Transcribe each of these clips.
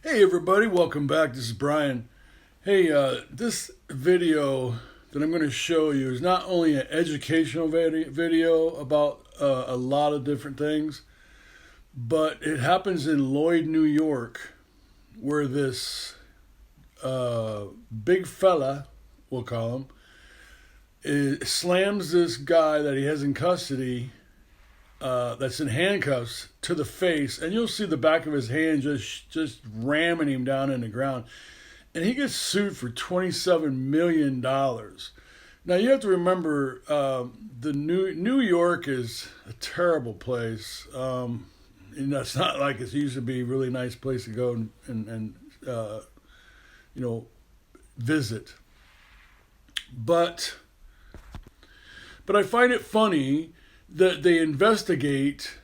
Hey everybody, welcome back. This is Brian. Hey, this video that I'm going to show you is not only an educational video about a lot of different things, but it happens in Lloyd, New York, where this big fella, we'll call him, slams this guy that he has in custody that's in handcuffs to the face, and you'll see the back of his hand just ramming him down in the ground. And he gets sued for $27 million. Now you have to remember, the New York is a terrible place. And it's not like it used to be a really nice place to go and visit. But I find it funny that they investigate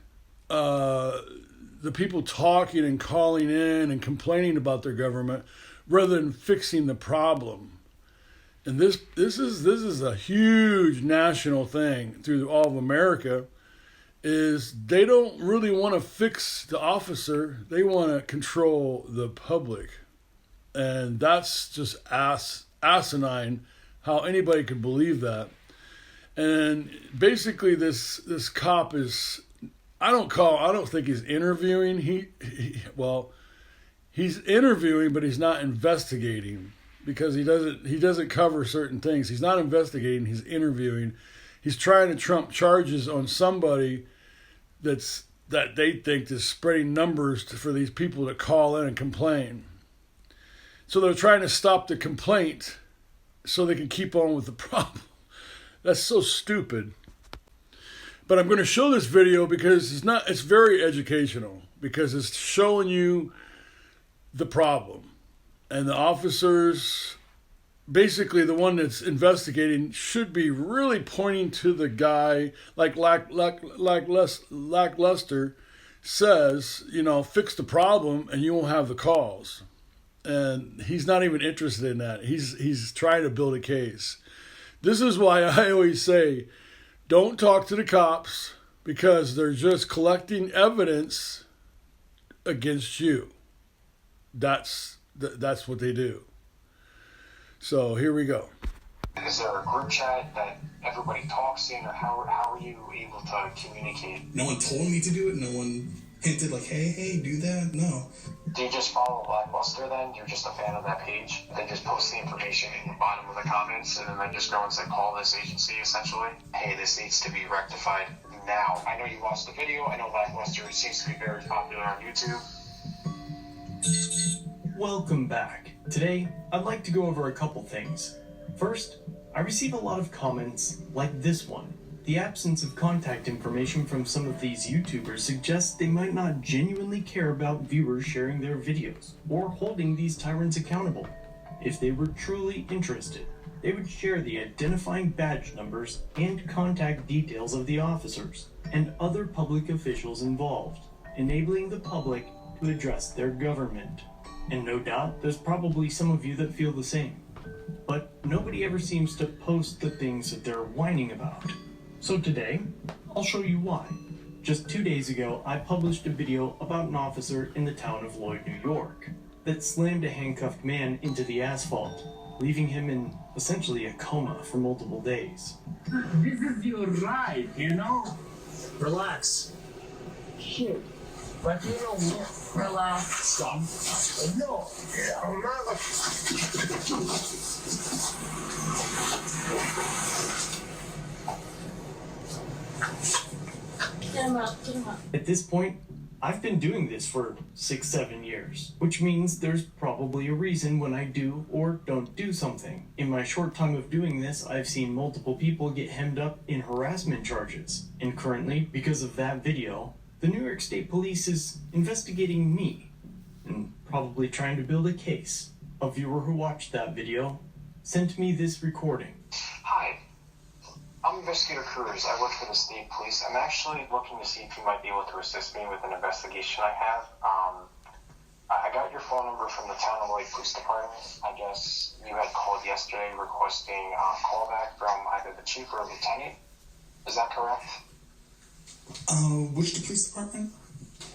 the people talking and calling in and complaining about their government rather than fixing the problem. And this is a huge national thing through all of America. Is they don't really want to fix the officer; they want to control the public, and that's just asinine. How anybody could believe that. And basically, this cop is, I don't think he's interviewing. He's interviewing, but he's not investigating because he doesn't cover certain things. He's not investigating. He's interviewing. He's trying to trump charges on somebody that they think is spreading numbers for these people to call in and complain. So they're trying to stop the complaint so they can keep on with the problem. That's so stupid. But I'm going to show this video because it's very educational, because it's showing you the problem. And the officers, basically the one that's investigating, should be really pointing to the guy, like Lackluster says, fix the problem and you won't have the calls. And he's not even interested in that. He's trying to build a case. This is why I always say, don't talk to the cops, because they're just collecting evidence against you. That's what they do. So here we go. Is there a group chat that everybody talks in, or how are you able to communicate? No one told me to do it. No one hinted like, hey, do that. No. Do you just follow Blackbuster then? You're just a fan of that page? They just post the information in the bottom of the comments, and then they just go and say, call this agency, essentially. Hey, this needs to be rectified now. I know you watched the video. I know Blackbuster seems to be very popular on YouTube. Welcome back. Today, I'd like to go over a couple things. First, I receive a lot of comments like this one. The absence of contact information from some of these YouTubers suggests they might not genuinely care about viewers sharing their videos or holding these tyrants accountable. If they were truly interested, they would share the identifying badge numbers and contact details of the officers and other public officials involved, enabling the public to address their government. And no doubt, there's probably some of you that feel the same. But nobody ever seems to post the things that they're whining about. So today, I'll show you why. Just 2 days ago, I published a video about an officer in the town of Lloyd, New York, that slammed a handcuffed man into the asphalt, leaving him in essentially a coma for multiple days. This is your right, Relax. Shit. But you know what? Relax. Stop. No. I'm not. Get him up. At this point, I've been doing this for 6-7 years, which means there's probably a reason when I do or don't do something. In my short time of doing this, I've seen multiple people get hemmed up in harassment charges. And currently, because of that video, the New York State Police is investigating me and probably trying to build a case. A viewer who watched that video sent me this recording. Hi, I'm Investigator Cruz. I work for the state police. I'm actually looking to see if you might be able to assist me with an investigation I have. I got your phone number from the town of Lloyd Police Department. I guess you had called yesterday requesting a callback from either the chief or a lieutenant. Is that correct? Which police department?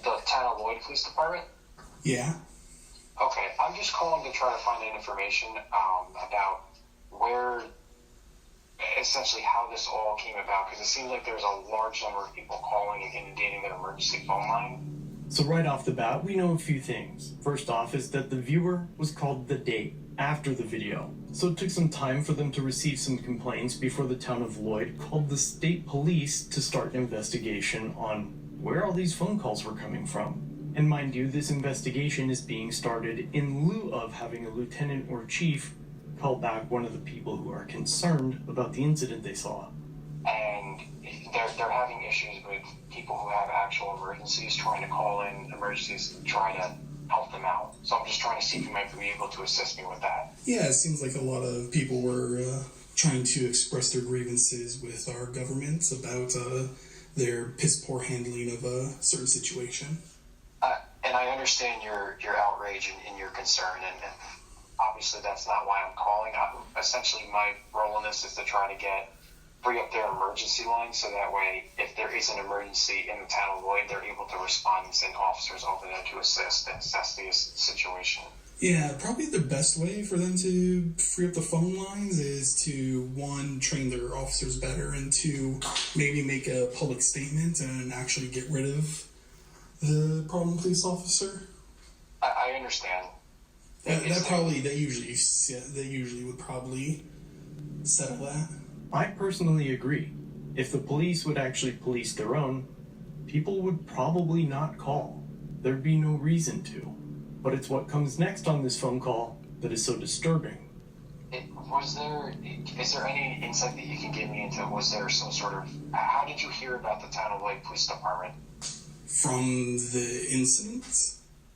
The town of Lloyd Police Department? Yeah. I'm just calling to try to find out information about where, essentially how this all came about, because it seems like there's a large number of people calling and inundating their emergency phone line. So right off the bat, we know a few things. First off is that the viewer was called the day after the video. So it took some time for them to receive some complaints before the town of Lloyd called the state police to start an investigation on where all these phone calls were coming from. And mind you, this investigation is being started in lieu of having a lieutenant or chief call back one of the people who are concerned about the incident they saw. And they're having issues with people who have actual emergencies trying to call in emergencies to try to help them out. So I'm just trying to see if you might be able to assist me with that. Yeah, it seems like a lot of people were trying to express their grievances with our government about their piss poor handling of a certain situation. And I understand your outrage and your concern, and obviously that's not why I'm calling. Essentially, my role in this is to try to free up their emergency line, so that way, if there is an emergency in the town of Lloyd, they're able to respond and send officers over there to assist and assess the situation. Yeah, probably the best way for them to free up the phone lines is to, one, train their officers better, and two, maybe make a public statement and actually get rid of the problem police officer. I understand. That usually would probably settle that. I personally agree. If the police would actually police their own, people would probably not call. There'd be no reason to. But it's what comes next on this phone call that is so disturbing. Is there any insight that you can give me into, was there some sort of, how did you hear about the town of Lloyd Police Department? From the incident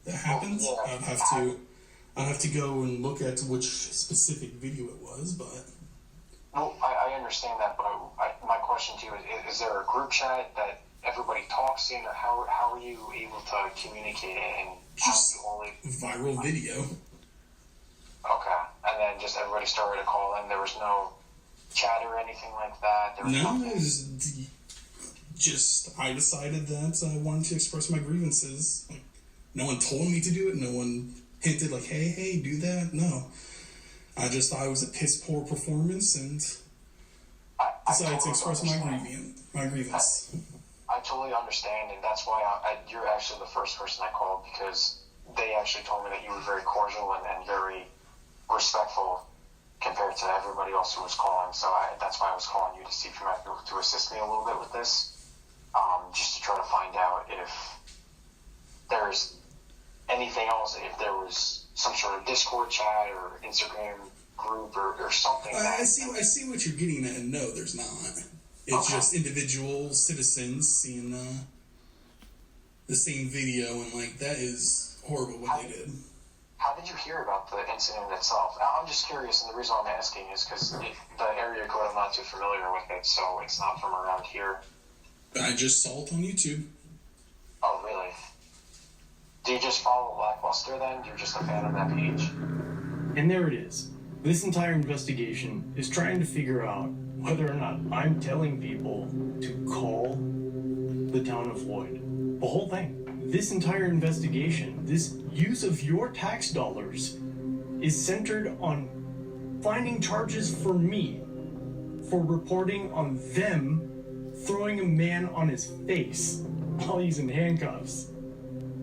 that happened? Well, yeah. I'd have to go and look at which specific video it was, but... Well, I understand that, but my question to you is there a group chat that everybody talks in, or how are you able to communicate it? And just viral video. Okay, and then just everybody started to call in. There was no chat or anything like that? There was nothing? It was just, I decided that I wanted to express my grievances. Like, no one told me to do it, no one hinted like, hey, do that. No. I just thought it was a piss poor performance and decided to express my grievance. I totally understand, and that's why you're actually the first person I called, because they actually told me that you were very cordial and very respectful compared to everybody else who was calling. So that's why I was calling you, to see if you might be able to assist me a little bit with this, just to try to find out if there's anything else, if there was some sort of Discord chat or Instagram group or something. I see what you're getting at, and no, there's not. It's just individual citizens seeing the same video, and like, that is horrible what they did. How did you hear about the incident itself? I'm just curious, and the reason I'm asking is because the area code, I'm not too familiar with it, so it's not from around here. I just saw it on YouTube. Oh, really? Do you just follow Blackluster then? You're just a fan of that page? And there it is. This entire investigation is trying to figure out whether or not I'm telling people to call the town of Lloyd. The whole thing. This entire investigation, this use of your tax dollars, is centered on finding charges for me for reporting on them throwing a man on his face while he's in handcuffs.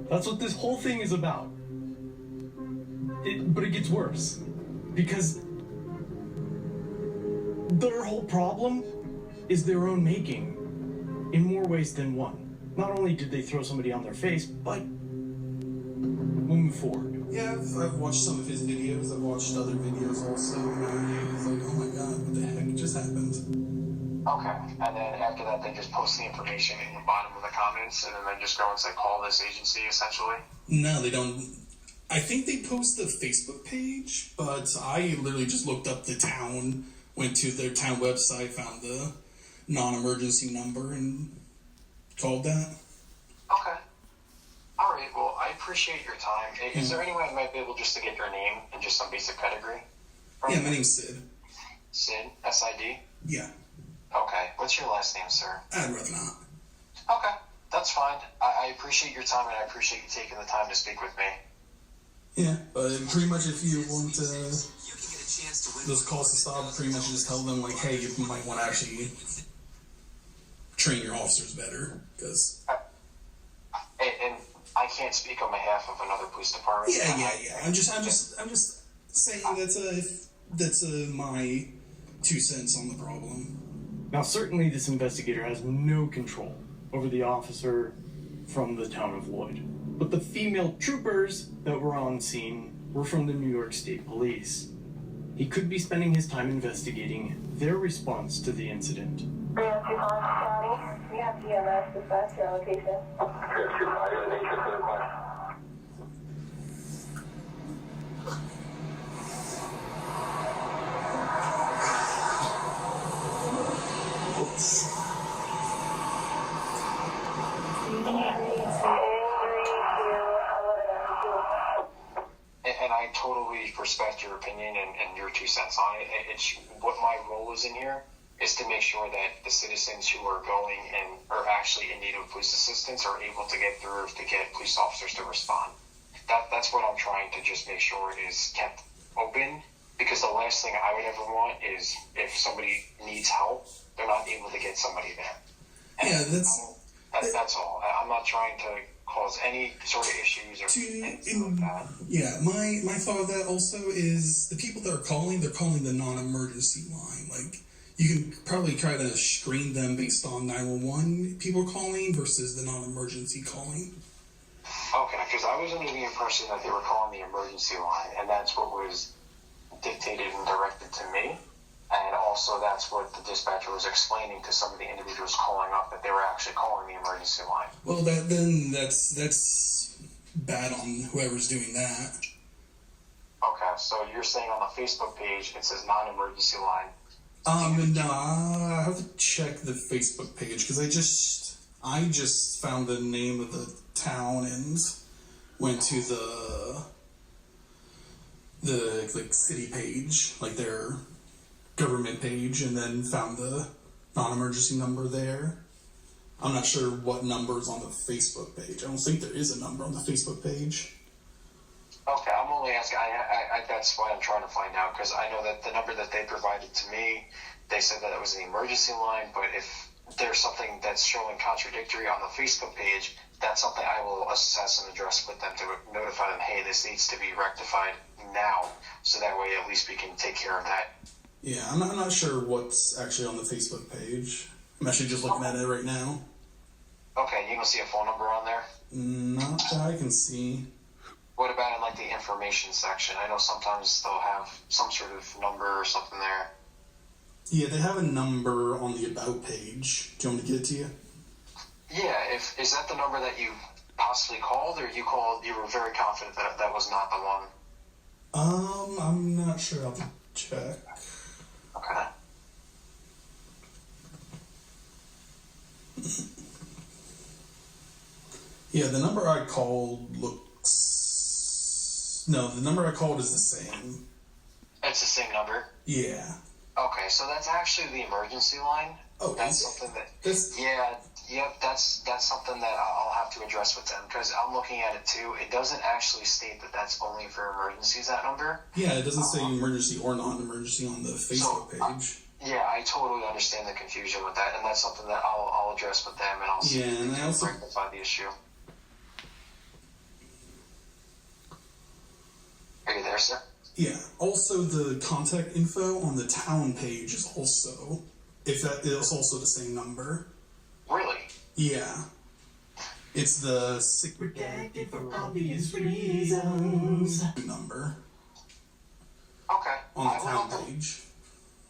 That's what this whole thing is about. But it gets worse, because their whole problem is their own making, in more ways than one. Not only did they throw somebody on their face, but we'll move forward. Yeah, I've watched some of his videos. I've watched other videos also. And it's like, oh my god, what the heck just happened? Okay, and then after that, they just post the information in the bottom of the comments, and then they just go and say, call this agency, essentially? No, they don't. I think they post the Facebook page, but I literally just looked up the town, went to their town website, found the non-emergency number, and called that. Okay. All right, well, I appreciate your time. Is there any way I might be able just to get your name and just some basic pedigree? Yeah, my name's Sid. Sid? S-I-D? Yeah. Okay. What's your last name, sir? I'd rather not. Okay. That's fine. I appreciate your time, and I appreciate you taking the time to speak with me. Yeah, but pretty much if you want those calls to stop, pretty much just tell them, like, hey, you might want to actually train your officers better, because... And I can't speak on behalf of another police department. Yeah. I'm just saying that's my 2 cents on the problem. Now, certainly this investigator has no control over the officer from the town of Lloyd. But the female troopers that were on scene were from the New York State Police. He could be spending his time investigating their response to the incident. 302 County, we have EMS dispatch your location. 302, I got an nature for the class. And I totally respect your opinion and your 2 cents on it. It's what my role is in here is to make sure that the citizens who are going and are actually in need of police assistance are able to get through to get police officers to respond. That's what I'm trying to just make sure is kept open, because the last thing I would ever want is if somebody needs help, they're not able to get somebody there. And that's all. I'm not trying to cause any sort of issues or anything like that. Yeah, my thought of that also is the people that are calling, they're calling the non-emergency line. Like, you can probably try to screen them based on 911 people calling versus the non-emergency calling. Okay, because I was under the impression that they were calling the emergency line, and that's what was dictated and directed to me. And also that's what the dispatcher was explaining to some of the individuals calling up, that they were actually calling the emergency line. Well, that's bad on whoever's doing that. Okay, so you're saying on the Facebook page it says non-emergency line. No, I have to check the Facebook page, because I just found the name of the town and went to the like city page, like their government page, and then found the non-emergency number there. I'm not sure what number is on the Facebook page. I don't think there is a number on the Facebook page. Okay, I'm only asking. I that's why I'm trying to find out, because I know that the number that they provided to me, they said that it was an emergency line. But if there's something that's showing contradictory on the Facebook page, that's something I will assess and address with them to notify them. Hey, this needs to be rectified now, so that way at least we can take care of that. Yeah, I'm not sure what's actually on the Facebook page. I'm actually just looking at it right now. Okay, you don't see a phone number on there? Not that I can see. What about in like the information section? I know sometimes they'll have some sort of number or something there. Yeah, they have a number on the About page. Do you want me to get it to you? Yeah, is that the number that you possibly called, or you were very confident that that was not the one? I'm not sure. I'll have to check. Okay. Yeah, the number I called the number I called is the same. It's the same number? Yeah. Okay, so that's actually the emergency line. Oh, that's something that... That's something that I'll have to address with them, because I'm looking at it too. It doesn't actually state that that's only for emergencies, that number. Yeah, it doesn't say emergency or non-emergency on the Facebook page. Yeah, I totally understand the confusion with that, and that's something that I'll address with them, and I'll see if we can rectify the issue. Are you there, sir? Yeah. Also, the contact info on the town page is also, it's also the same number. Really? Yeah. It's the Redacted for obvious reasons number. Okay. On the town page.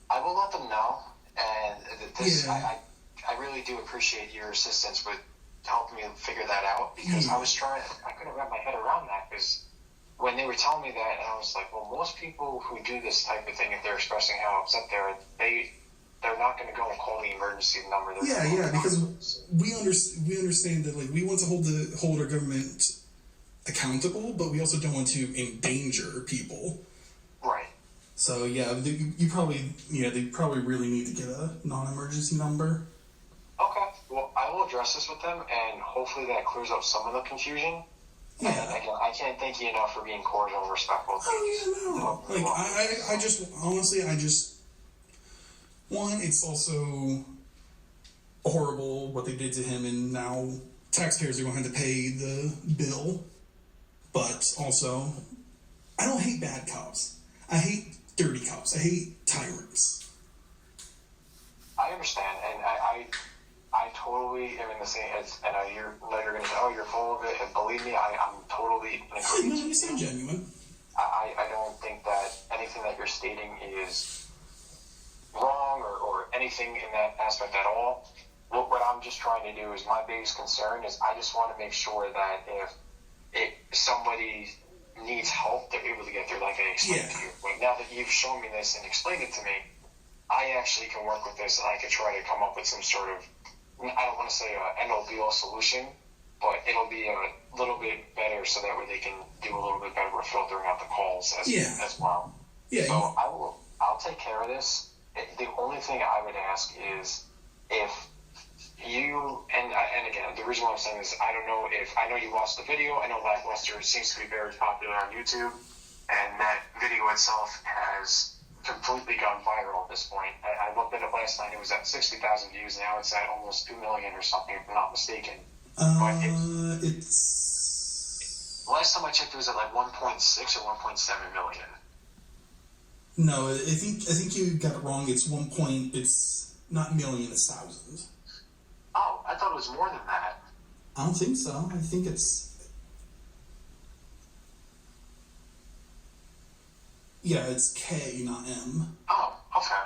I will let them know, and this, Yeah. I really do appreciate your assistance with helping me figure that out, because I couldn't wrap my head around that, because when they were telling me that, and I was like, well, most people who do this type of thing, if they're expressing how upset they're not going to go and call the emergency number. Yeah, because we understand that, like, we want to hold our government accountable, but we also don't want to endanger people. Right. So yeah, they probably really need to get a non-emergency number. Okay. Well, I will address this with them, and hopefully that clears up some of the confusion. Yeah. And again, I can't thank you enough for being cordial and respectful. Oh, yeah, no. Like, I just, honestly, one, it's also horrible what they did to him, and now taxpayers are going to have to pay the bill. But also, I don't hate bad cops. I hate dirty cops. I hate tyrants. I understand, and I totally am in the same. And you're later going to say, "Oh, you're full of it." And believe me, I'm totally in agreement. No, you sound genuine. I don't think that anything that you're stating is wrong or anything in that aspect at all. What I'm just trying to do is my biggest concern is I just want to make sure that if somebody needs help, they're able to get through, like I explained to you. Like, now that you've shown me this and explained it to me, I actually can work with this, and I can try to come up with some sort of, I don't want to say an end-all be-all solution, but it'll be a little bit better so that way they can do a little bit better with filtering out the calls as well. Yeah. So I'll take care of this. The only thing I would ask is if you, and again, the reason why I'm saying this, I know you watched the video. I know Lackluster seems to be very popular on YouTube, and that video itself has completely gone viral at this point. I looked at it last night. It was at 60,000 views. Now it's at almost 2 million or something, if I'm not mistaken. But it's... last time I checked, it was at like 1.6 or 1.7 million. No, I think you got it wrong. It's it's not million, it's thousand. Oh, I thought it was more than that. I don't think so. I think it's... Yeah, it's K, not M. Oh, okay.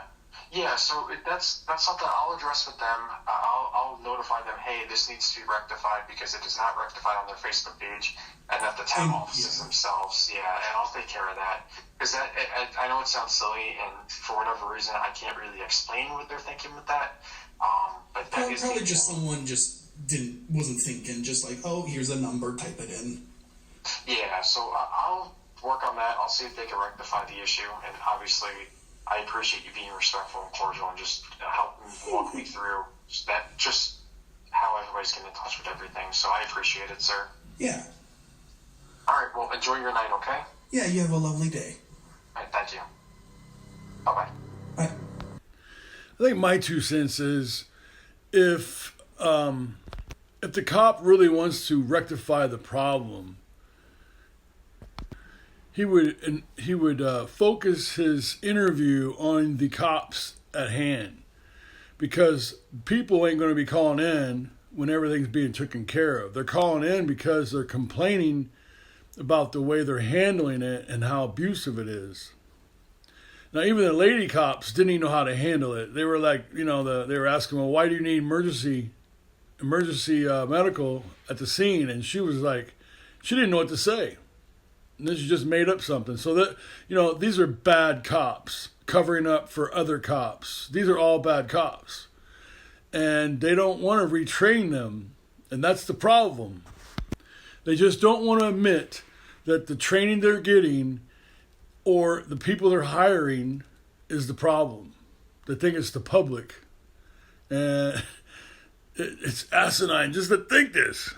Yeah, so that's something I'll address with them. I'll notify them, hey, this needs to be rectified because it is not rectified on their Facebook page, and that the town offices themselves, and I'll take care of that. Because I know it sounds silly, and for whatever reason, I can't really explain what they're thinking with that. But that is probably just someone wasn't thinking, just like, oh, here's a number, type it in. Yeah, so I'll work on that. I'll see if they can rectify the issue, and obviously I appreciate you being respectful and cordial and just helping walk me through just how everybody's getting in touch with everything. So I appreciate it, sir. Yeah. All right, well, enjoy your night, okay? Yeah, you have a lovely day. All right, thank you. Bye-bye. Bye. I think my 2 cents is if the cop really wants to rectify the problem, he would focus his interview on the cops at hand, because people ain't going to be calling in when everything's being taken care of. They're calling in because they're complaining about the way they're handling it and how abusive it is. Now, even the lady cops didn't even know how to handle it. They were like, they were asking, well, why do you need emergency medical at the scene? And she was like, she didn't know what to say. And then she just made up something. So that, these are bad cops covering up for other cops. These are all bad cops. And they don't want to retrain them. And that's the problem. They just don't want to admit that the training they're getting or the people they're hiring is the problem. They think it's the public. And it's asinine just to think this.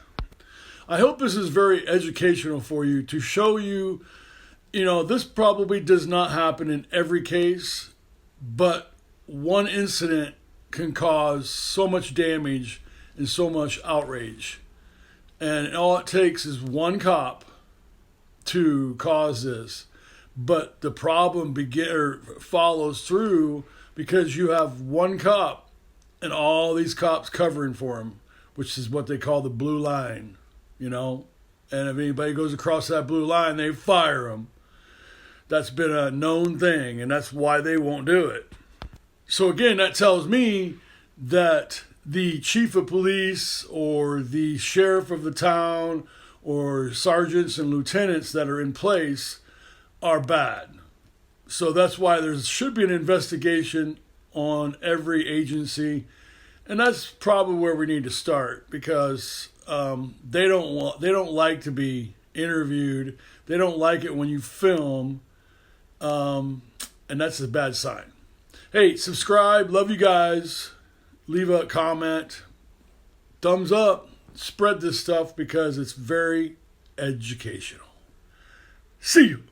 I hope this is very educational for you, to show you, this probably does not happen in every case, but one incident can cause so much damage and so much outrage. And all it takes is one cop to cause this. But the problem follows through because you have one cop and all these cops covering for him, which is what they call the blue line, And if anybody goes across that blue line, they fire them. That's been a known thing, and that's why they won't do it. So again, that tells me that the chief of police or the sheriff of the town or sergeants and lieutenants that are in place are bad. So that's why there should be an investigation on every agency, and that's probably where we need to start, because they don't like to be interviewed. They don't like it when you film, and that's a bad sign. Hey, subscribe. Love you guys. Leave a comment. Thumbs up. Spread this stuff because it's very educational. See you.